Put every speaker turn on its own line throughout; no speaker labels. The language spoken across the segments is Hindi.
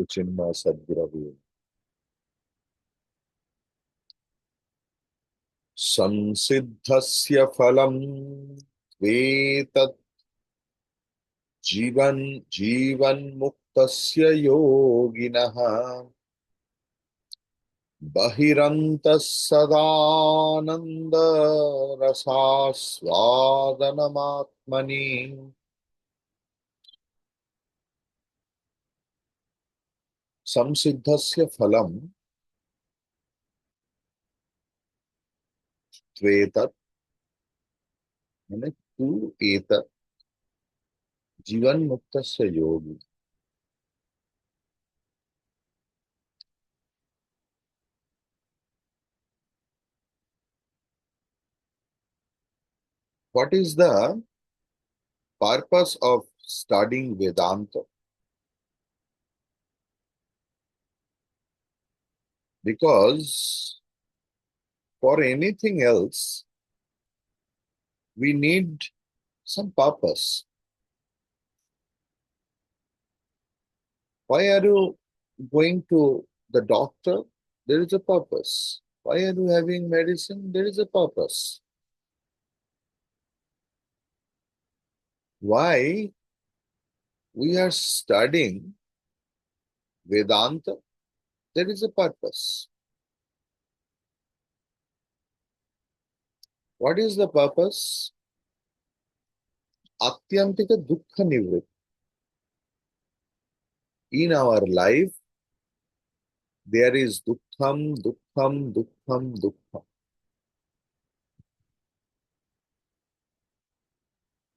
चिन्मय सद्गुरवे संसिद्धस्य फलम् त्वेतत् जीवन्मुक्तस्य योगिनः बहिरन्तः सदानन्द रसास्वादनमात्मनि संसिद्धस्य फलम् त्वेतत् यानी तू एतत् जीवन्मुक्तस्य योगी. What is the purpose of studying Vedanta? Because for anything else, we need some purpose. Why are you going to the doctor? There is a purpose. Why are you having medicine? There is a purpose. Why we are studying Vedanta? There is a purpose. What is the purpose? Atyantika dukkha nivritti. In our life, there is dukkham, dukkham, dukkham, dukkham.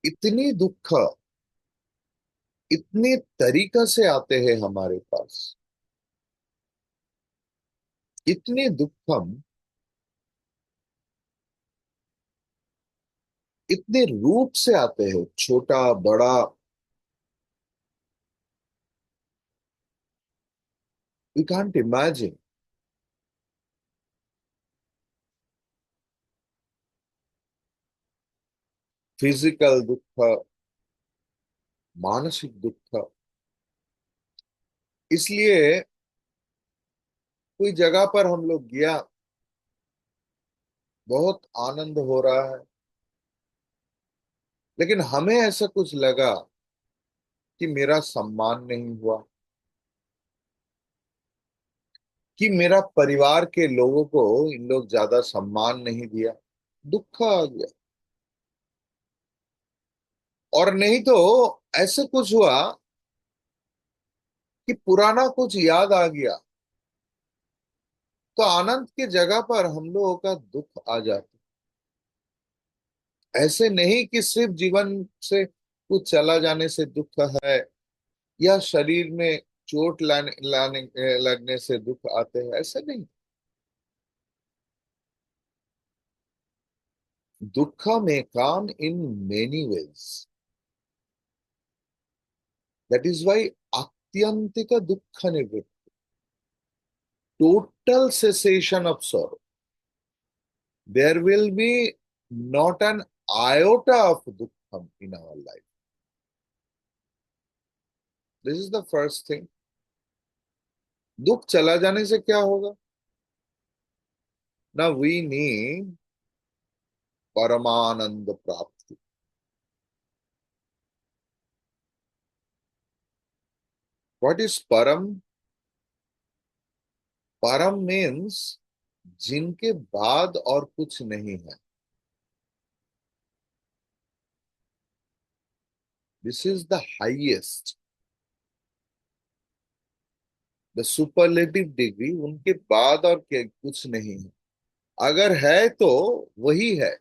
इतनी दुख इतने तरीका से आते हैं हमारे पास. इतने दुखम इतने रूप से आते हैं, छोटा बड़ा. We can't imagine. फिजिकल दुख, मानसिक दुख. इसलिए कोई जगह पर हम लोग गया, बहुत आनंद हो रहा है, लेकिन हमें ऐसा कुछ लगा कि मेरा सम्मान नहीं हुआ, कि मेरा परिवार के लोगों को इन लोग ज्यादा सम्मान नहीं दिया. दुख आ गया. और नहीं तो ऐसे कुछ हुआ कि पुराना कुछ याद आ गया, तो आनंद की जगह पर हम लोगों का दुख आ जाता. ऐसे नहीं कि सिर्फ जीवन से कुछ चला जाने से दुख है, या शरीर में चोट लाने लगने से दुख आते हैं, ऐसे नहीं. दुख में come in many ways. That is why आत्यंतिक दुख निवृत्ति, total cessation of sorrow. There will be not an iota of dukkham in our life. This is the first thing. दुख चला जाने से क्या होगा? Now we need परमानंद प्राप्ति. What is param? परम मीन्स जिनके बाद और कुछ नहीं है. This is the highest, the superlative degree. उनके बाद और कुछ नहीं है. अगर है तो वही है.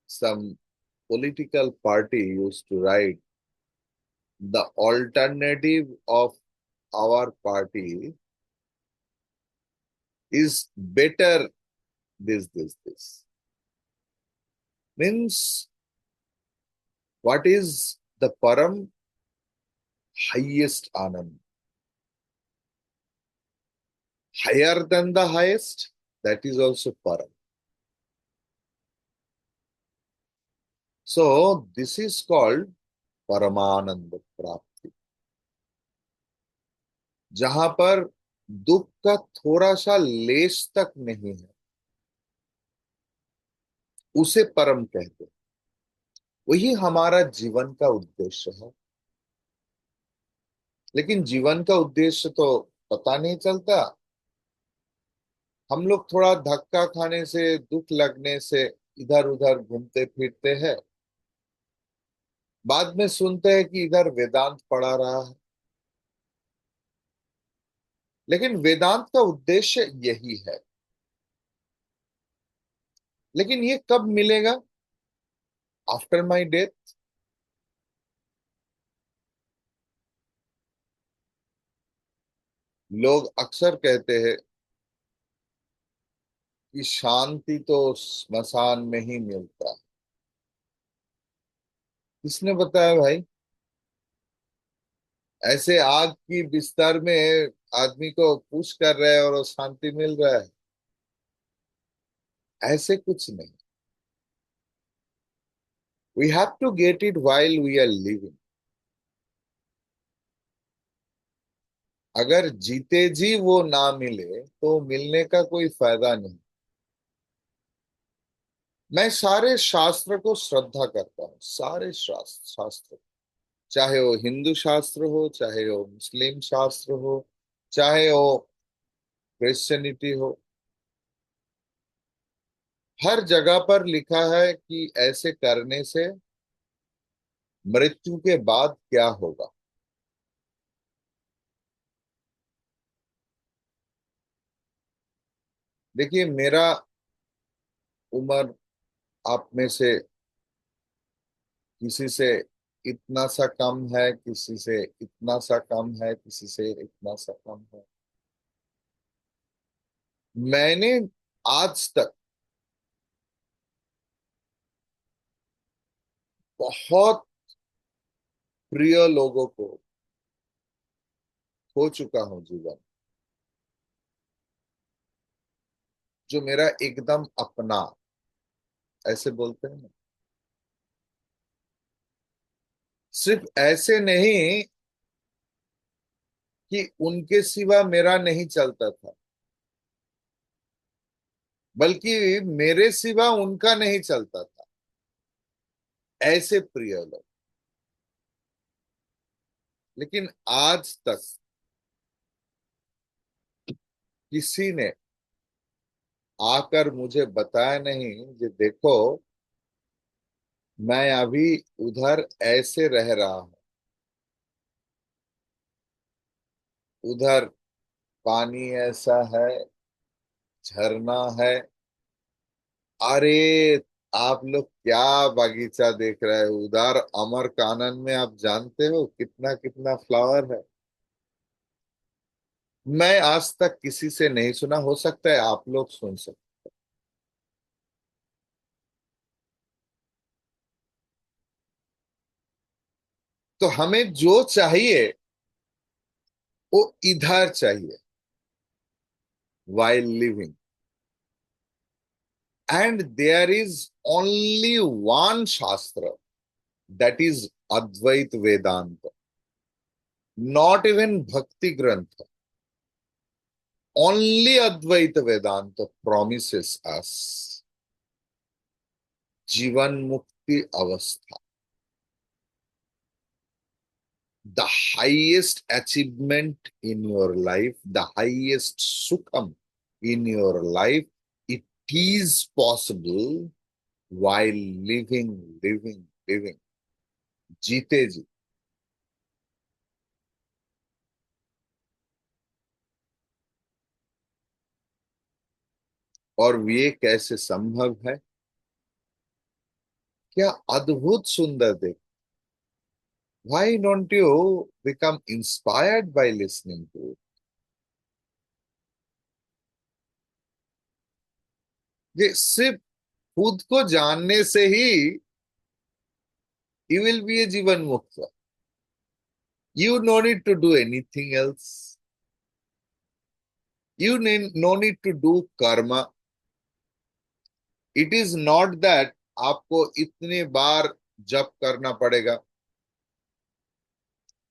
Some political party used to write the alternative of our party is better this. Means what is the param? Highest anand. Higher than the highest, that is also param. So this is called परमानंद प्राप्ति, जहां पर दुख का थोड़ा सा लेश तक नहीं है, उसे परम कहते हैं। वही हमारा जीवन का उद्देश्य है। लेकिन जीवन का उद्देश्य तो पता नहीं चलता। हम लोग थोड़ा धक्का खाने से, दुख लगने से इधर उधर घूमते फिरते हैं। बाद में सुनते हैं कि इधर वेदांत पढ़ा रहा है। लेकिन वेदांत का उद्देश्य यही है। लेकिन ये कब मिलेगा? After my death. लोग अक्सर कहते हैं कि शांति तो स्मशान में ही मिलता है। किसने बताया भाई? ऐसे आग की बिस्तर में आदमी को पुश कर रहे हैं और वो शांति मिल रहा है? ऐसे कुछ नहीं। We have to get it while we are living. अगर जीते जी वो ना मिले तो मिलने का कोई फायदा नहीं। मैं सारे शास्त्र को श्रद्धा करता हूँ, सारे शास्त्र। चाहे वो हिंदू शास्त्र हो, चाहे वो मुस्लिम शास्त्र हो, चाहे वो क्रिश्चियनिटी हो। हर जगह पर लिखा है कि ऐसे करने से मृत्यु के बाद क्या होगा। देखिए, मेरा उम्र आप में से किसी से इतना सा कम है, किसी से इतना सा कम है, किसी से इतना सा कम है। मैंने आज तक बहुत प्रिय लोगों को खो चुका हूं जीवन, जो मेरा एकदम अपना, ऐसे बोलते हैं ना। सिर्फ ऐसे नहीं कि उनके सिवा मेरा नहीं चलता था, बल्कि मेरे सिवा उनका नहीं चलता था। ऐसे प्रिय लोग। लेकिन आज तक किसी ने आकर मुझे बताया नहीं कि देखो, मैं अभी उधर ऐसे रह रहा हूं, उधर पानी ऐसा है, झरना है। अरे, आप लोग क्या बगीचा देख रहे हो उधर? अमर कानन में आप जानते हो कितना कितना फ्लावर है। मैं आज तक किसी से नहीं सुना, हो सकता है आप लोग सुन सकते। तो हमें जो चाहिए वो इधर चाहिए, while living. And there is only one Shastra, that is Advait Vedanta, not even Bhakti Grantha. Only Advaita Vedanta promises us Jivan Mukti Avastha, the highest achievement in your life, the highest sukham in your life. It is possible while living, जीते जी। और ये कैसे संभव है? क्या अद्भुत सुंदर देख। Why don't you become inspired by listening to it? ये सिर्फ खुद को जानने से ही you will be a जीवन मुक्त। You no need to do anything else. No need to do karma. It is not that आपको इतनी बार जप करना पड़ेगा,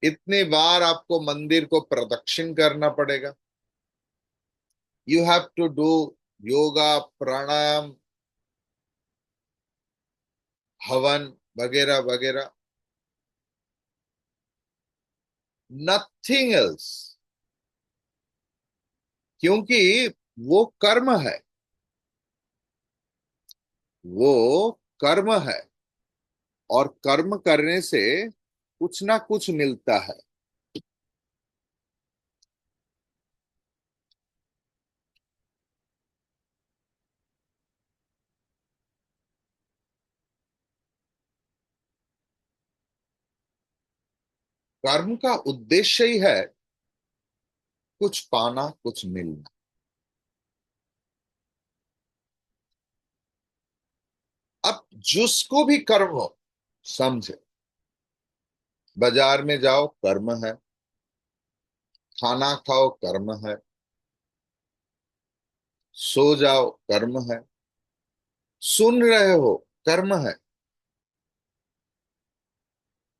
इतनी बार आपको मंदिर को प्रदक्षिण करना पड़ेगा। You have to do yoga, pranayama, havan वगैरह वगैरह। Nothing else. क्योंकि वो कर्म है, वो कर्म है, और कर्म करने से कुछ ना कुछ मिलता है। कर्म का उद्देश्य ही है कुछ पाना, कुछ मिलना। अब जिसको भी कर्म हो, समझे। बाजार में जाओ, कर्म है। खाना खाओ, कर्म है। सो जाओ, कर्म है। सुन रहे हो, कर्म है।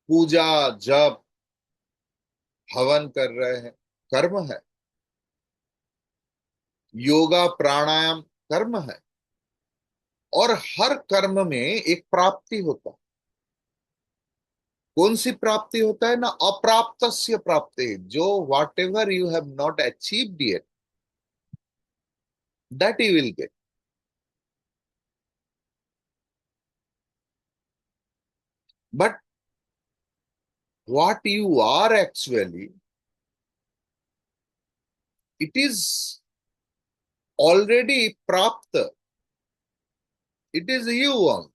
पूजा, जप, हवन कर रहे हैं, कर्म है। योगा, प्राणायाम, कर्म है। और हर कर्म में एक प्राप्ति होता है। कौन सी प्राप्ति होता है ना? अप्राप्तस्य प्राप्ति। जो what ever you have not achieved yet, that you will get. But what you are actually, it is already prapta. It is you only.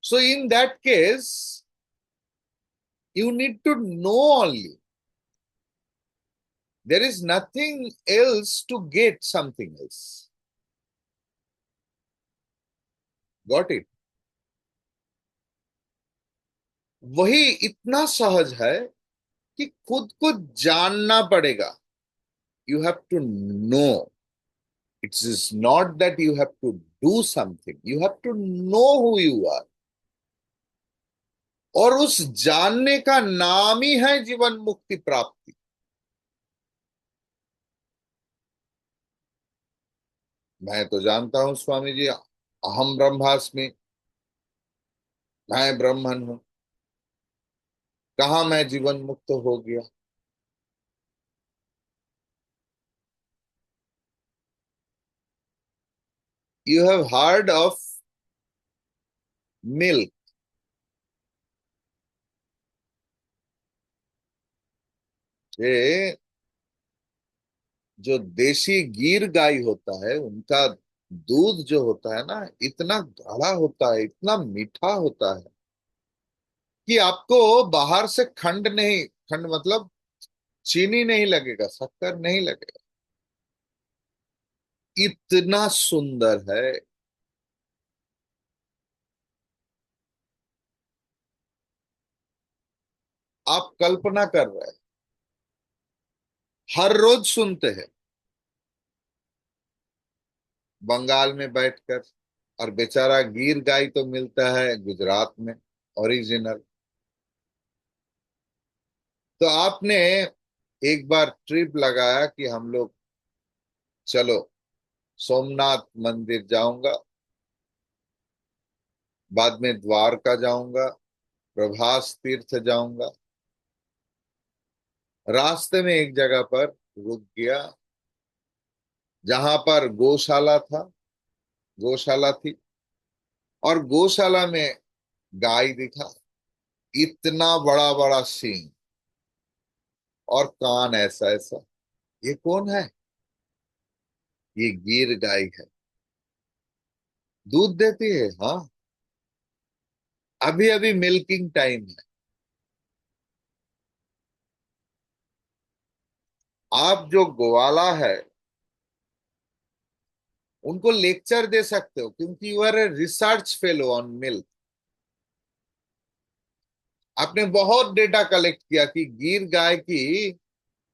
So in that case, you need to know only. There is nothing else to get something else. Got it? वही इतना सहज है कि खुद को जानना पड़ेगा। You have to know. It is not that you have to do something. You have to know who you are. और उस जानने का नाम ही है जीवन मुक्ति प्राप्ति। मैं तो जानता हूं स्वामी जी, अहम ब्रह्मास्मि, मैं ब्रह्मन हूं। कहा मैं जीवन मुक्त हो गया? You have heard of milk. ये जो देशी गिर गाय होता है, उनका दूध जो होता है ना, इतना गाढ़ा होता है, इतना मीठा होता है कि आपको बाहर से खंड नहीं, खंड मतलब चीनी नहीं लगेगा, शक्कर नहीं लगेगा। इतना सुंदर है। आप कल्पना कर रहे हैं, हर रोज सुनते हैं बंगाल में बैठकर। और बेचारा गिर गाय तो मिलता है गुजरात में, ओरिजिनल। तो आपने एक बार ट्रिप लगाया कि हम लोग चलो, सोमनाथ मंदिर जाऊंगा, बाद में द्वारका जाऊंगा, प्रभास तीर्थ जाऊंगा। रास्ते में एक जगह पर रुक गया, जहां पर गौशाला था, गौशाला थी। और गौशाला में गाय दिखा, इतना बड़ा बड़ा सींग और कान ऐसा ऐसा। ये कौन है? ये गिर गाय है। दूध देती है, हाँ। अभी अभी मिल्किंग टाइम है। आप जो ग्वाला है, उनको लेक्चर दे सकते हो, क्योंकि you are a research fellow on milk. आपने बहुत डेटा कलेक्ट किया कि गिर गाय की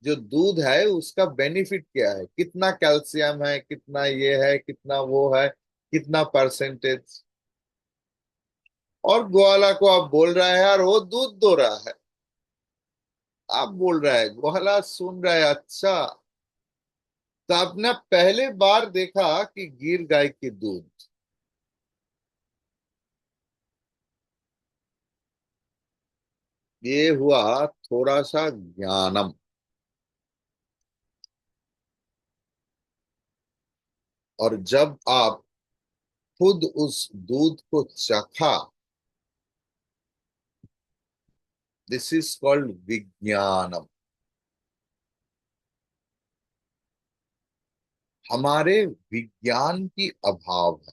जो दूध है उसका बेनिफिट क्या है, कितना कैल्शियम है, कितना ये है, कितना वो है। कितना परसेंटेज। और ग्वाला को आप बोल रहा है यार वो दूध दो रहा है, आप बोल रहा है ग्वाला सुन रहा है, अच्छा। तो आपने पहले बार देखा कि गिर गाय की दूध, ये हुआ थोड़ा सा ज्ञानम। और जब आप खुद उस दूध को चखा, दिस इज कॉल्ड विज्ञानम। हमारे विज्ञान की अभाव है।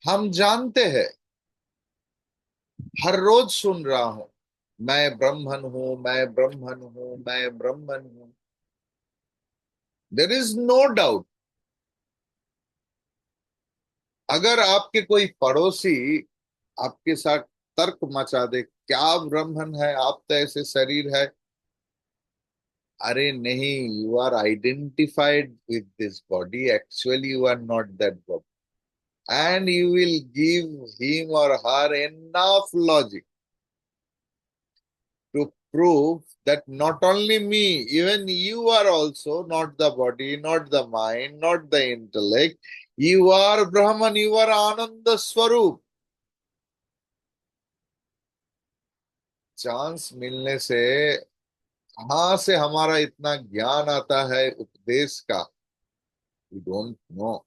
हम जानते हैं, हर रोज सुन रहा हूं, मैं ब्राह्मण हूं, मैं ब्राह्मण हूं, मैं ब्राह्मण हूं। There is no doubt. अगर आपके कोई पड़ोसी आपके साथ तर्क मचा दे, क्या आप ब्राह्मण है, आप तो ऐसे शरीर है, अरे नहीं, you are identified with this body, actually you are not that body. And you will give him or her enough logic to prove that not only me, even you are also not the body, not the mind, not the intellect. You are Brahman, you are Ananda Swarup. Chance मिलने से कहाँ से हमारा इतना ज्ञान आता है उपदेश का, we don't know,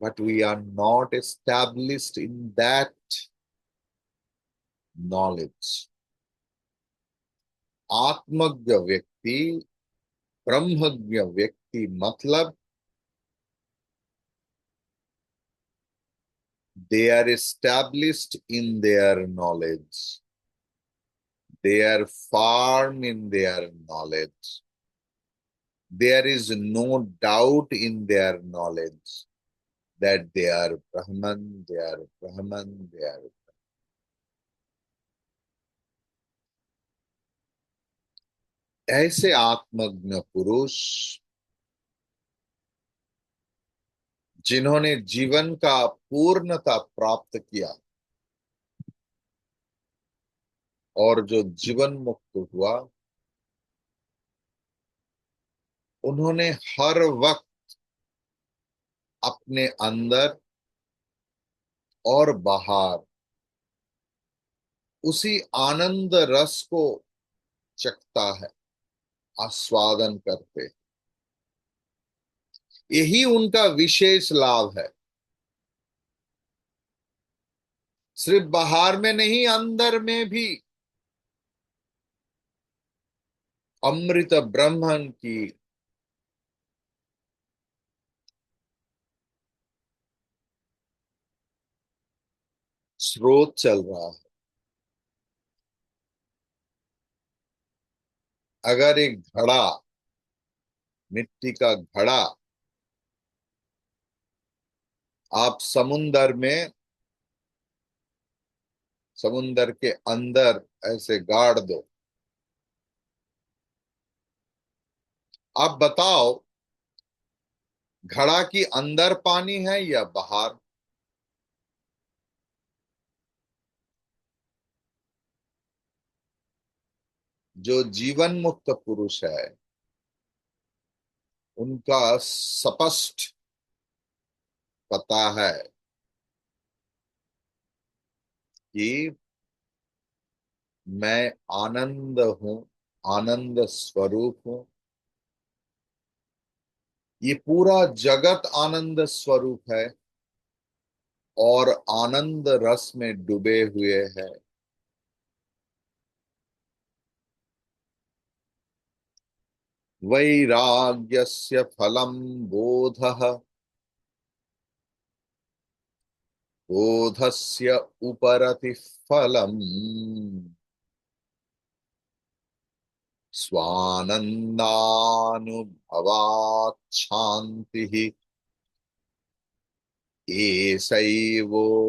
but we are not established in that knowledge. आत्मज्ञ व्यक्ति, ब्रह्मज्ञ व्यक्ति मतलब they are established in their knowledge. They are firm in their knowledge. There is no doubt in their knowledge that they are Brahman, they are Brahman, they are. ऐसे आत्मज्ञ पुरुष जिन्होंने जीवन का पूर्णता प्राप्त किया और जो जीवन मुक्त हुआ, उन्होंने हर वक्त अपने अंदर और बाहर उसी आनंद रस को चखता है, आस्वादन करते। यही उनका विशेष लाभ है। सिर्फ बाहर में नहीं, अंदर में भी अमृत ब्रह्मन की स्रोत चल रहा है। अगर एक घड़ा, मिट्टी का घड़ा, आप समुंदर में, समुंदर के अंदर ऐसे गाड़ दो, आप बताओ घड़ा की अंदर पानी है या बाहर। जो जीवन मुक्त पुरुष है, उनका स्पष्ट पता है कि मैं आनंद हूं, आनंद स्वरूप हूं। ये पूरा जगत आनंद स्वरूप है और आनंद रस में डूबे हुए हैं। वैराग्यस्य फलम बोधः, बोधस्य उपरति फलम स्वानंदानुभवात् शांति, एषैवोपरति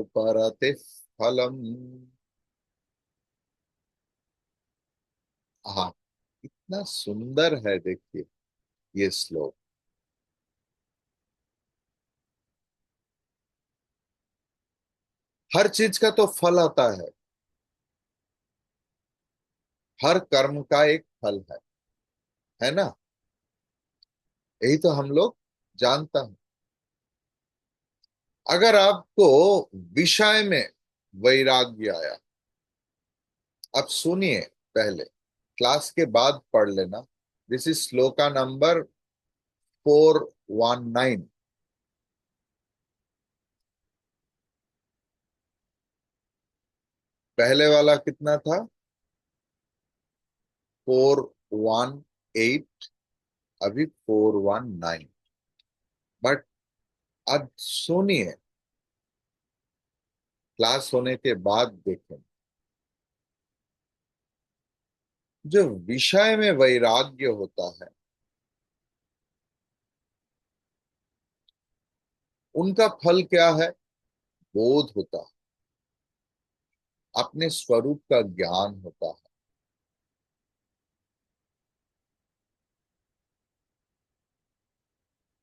फलम। हाँ, इतना सुंदर है देखिए ये श्लोक। हर चीज का तो फल आता हर कर्म का एक फल है ना। यही तो हम लोग जानता है। अगर आपको विषय में वैराग्य आया, अब सुनिए, पहले क्लास के बाद पढ़ लेना। This is shloka number 419। पहले वाला कितना था? 418। अभी 419। बट अब सुनिए, क्लास होने के बाद देखें। जो विषय में वैराग्य होता है, उनका फल क्या है? बोध होता है, अपने स्वरूप का ज्ञान होता है।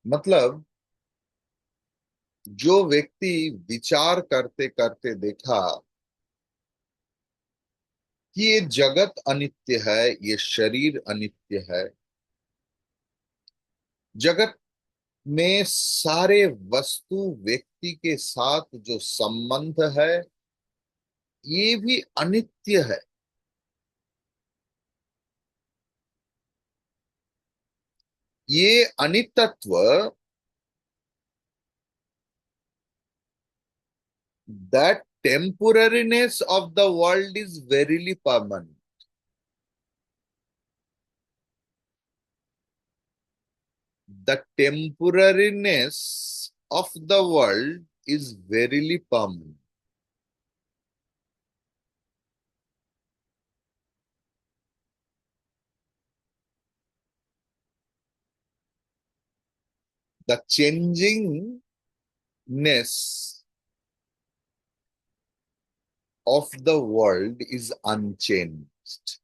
मतलब जो व्यक्ति विचार करते करते देखा कि ये जगत अनित्य है, ये शरीर अनित्य है, जगत में सारे वस्तु व्यक्ति के साथ जो संबंध है, ये भी अनित्य है। ये अनित्यत्व, that temporariness of the world is verily permanent. The temporariness of the world is verily permanent. The changingness of the world is unchanged.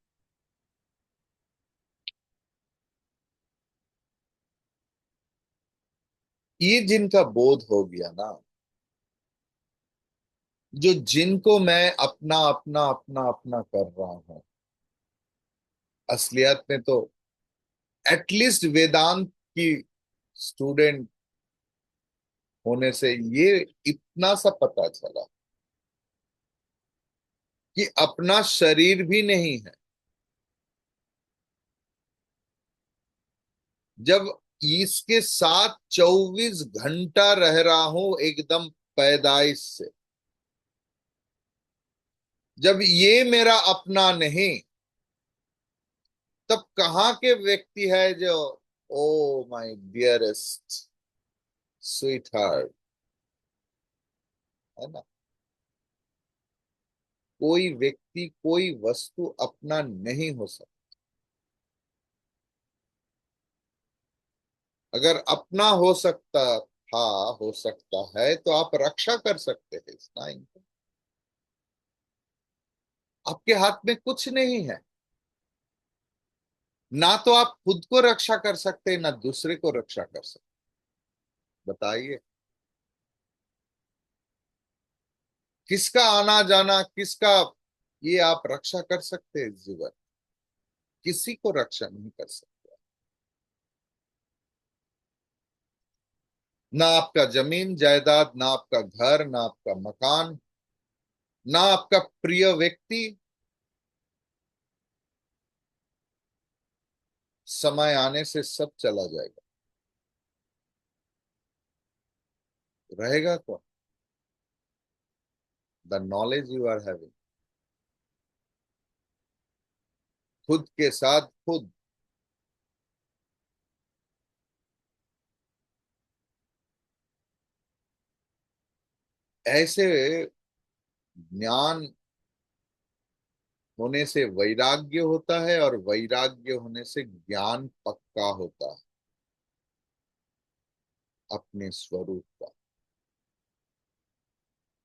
ये जिनका बोध हो गया ना, जो जिनको मैं अपना अपना अपना अपना कर रहा हूं, असलियत में तो एटलीस्ट वेदांत की स्टूडेंट होने से ये इतना सा पता चला कि अपना शरीर भी नहीं है। जब इसके साथ 24 घंटा रह रहा हूं एकदम पैदाइश से, जब ये मेरा अपना नहीं, तब कहाँ के व्यक्ति है जो oh my dearest sweet heart, है ना। कोई व्यक्ति कोई वस्तु अपना नहीं हो सकता। अगर अपना हो सकता था, हो सकता है, तो आप रक्षा कर सकते हैं इस टाइम पे। आपके हाथ में कुछ नहीं है। ना तो आप खुद को रक्षा कर सकते, ना दूसरे को रक्षा कर सकते। बताइए, किसका आना जाना, किसका ये आप रक्षा कर सकते हैं? जीवन किसी को रक्षा नहीं कर सकते। ना आपका जमीन जायदाद, ना आपका घर, ना आपका मकान, ना आपका प्रिय व्यक्ति। समय आने से सब चला जाएगा। रहेगा कौन? The knowledge you are having. खुद के साथ खुद। ऐसे ज्ञान होने से वैराग्य होता है, और वैराग्य होने से ज्ञान पक्का होता है अपने स्वरूप का।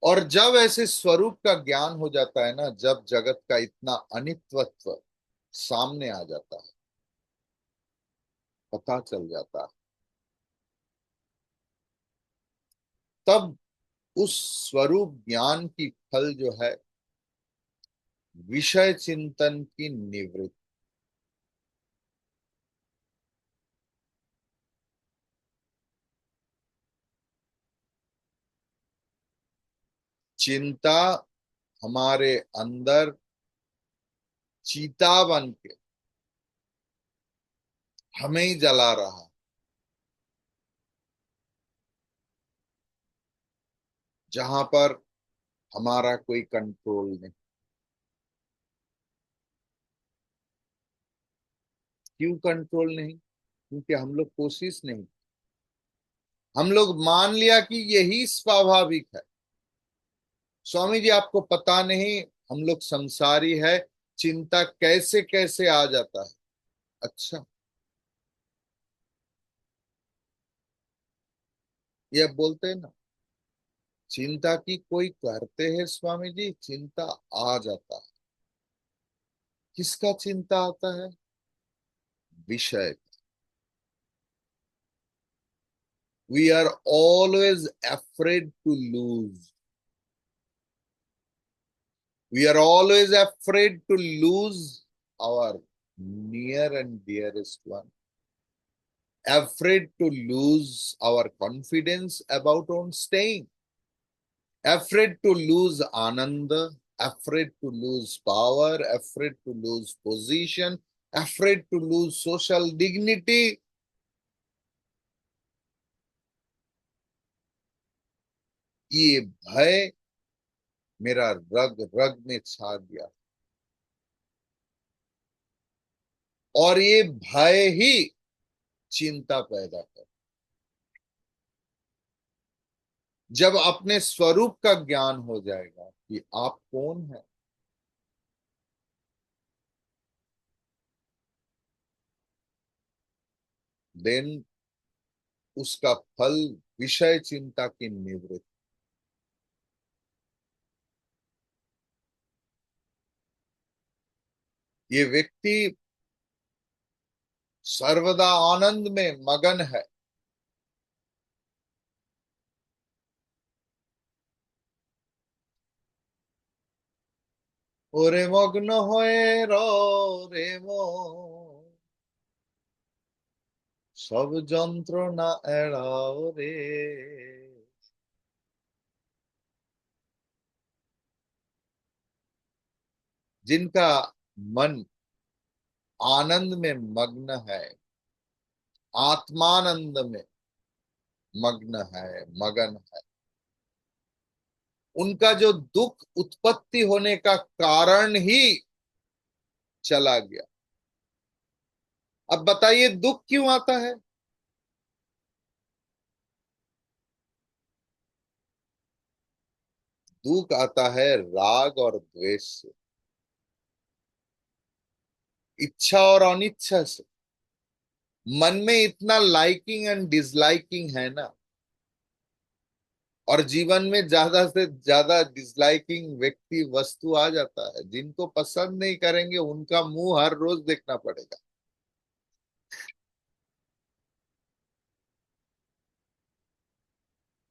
और जब ऐसे स्वरूप का ज्ञान हो जाता है ना, जब जगत का इतना अनित्वत्व सामने आ जाता है, पता चल जाता है, तब उस स्वरूप ज्ञान की फल जो है विषय चिंतन की निवृत्ति। चिंता हमारे अंदर चीता बन के हमें ही जला रहा है, जहां पर हमारा कोई कंट्रोल नहीं। क्यों कंट्रोल नहीं? क्योंकि हम लोग कोशिश नहीं। हम लोग मान लिया कि यही स्वाभाविक है। स्वामी जी आपको पता नहीं, हम लोग संसारी है, चिंता कैसे कैसे आ जाता है। अच्छा, ये अब बोलते हैं ना, चिंता की कोई करते हैं स्वामी जी, चिंता आ जाता है। किसका चिंता आता है? विषय। We are always afraid to lose. We are always afraid to lose our near and dearest one. Afraid to lose our confidence about on staying. Afraid to lose ananda. Afraid to lose power. Afraid to lose position. Afraid to lose social dignity. ये भय मेरा रग रग में छा गया, और ये भय ही चिंता पैदा कर। जब अपने स्वरूप का ज्ञान हो जाएगा कि आप कौन है, देन उसका फल विषय चिंता की निवृत्ति। ये व्यक्ति सर्वदा आनंद में मगन है। ओरे मग्न होए रो रे মো, सब যন্ত্রণা এড়াও রে। जिनका मन आनंद में मग्न है, आत्मानंद में मग्न है, मगन है, उनका जो दुख उत्पत्ति होने का कारण ही चला गया। अब बताइए दुख क्यों आता है? दुख आता है राग और द्वेष से, इच्छा और अनिच्छा से। मन में इतना लाइकिंग एंड डिसलाइकिंग है ना, और जीवन में ज्यादा से ज्यादा डिसलाइकिंग व्यक्ति वस्तु आ जाता है। जिनको पसंद नहीं करेंगे उनका मुंह हर रोज देखना पड़ेगा।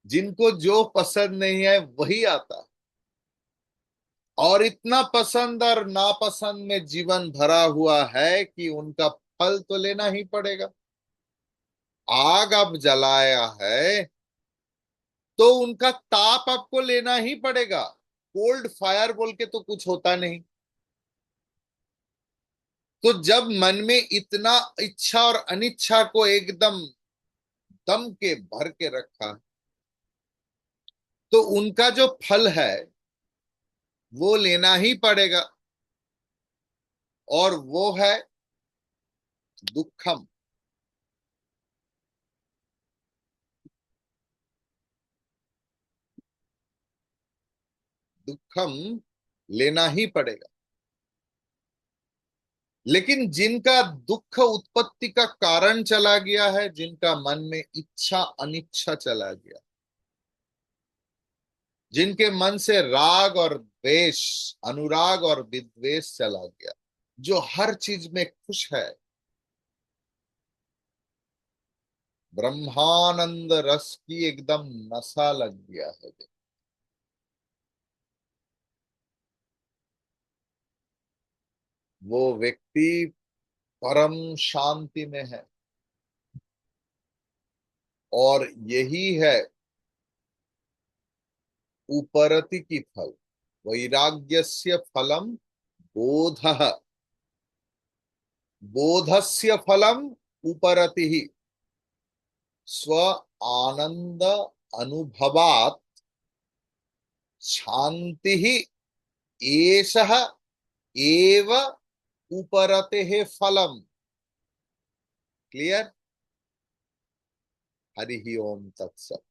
जिनको जो पसंद नहीं है वही आता है, और इतना पसंद और नापसंद में जीवन भरा हुआ है कि उनका फल तो लेना ही पड़ेगा। आग अब जलाया है तो उनका ताप आपको लेना ही पड़ेगा। कोल्ड फायर बोल के तो कुछ होता नहीं। तो जब मन में इतना इच्छा और अनिच्छा को एकदम दम के भर के रखा, तो उनका जो फल है वो लेना ही पड़ेगा, और वो है दुखम। दुखम लेना ही पड़ेगा। लेकिन जिनका दुख उत्पत्ति का कारण चला गया है, जिनका मन में इच्छा अनिच्छा चला गया, जिनके मन से राग और द्वेष, अनुराग और विद्वेष चला गया, जो हर चीज में खुश है, ब्रह्मानंद रस की एकदम नशा लग गया है, वो व्यक्ति परम शांति में है। और यही है उपरति की फल। वैराग्यस्य फलम बोधः, बोधस्य फलम उपरति। स्व आनंद अनुभवात शांति एषः एव उपरतेः फलम। क्लियर? हरि ओम तत्सत्।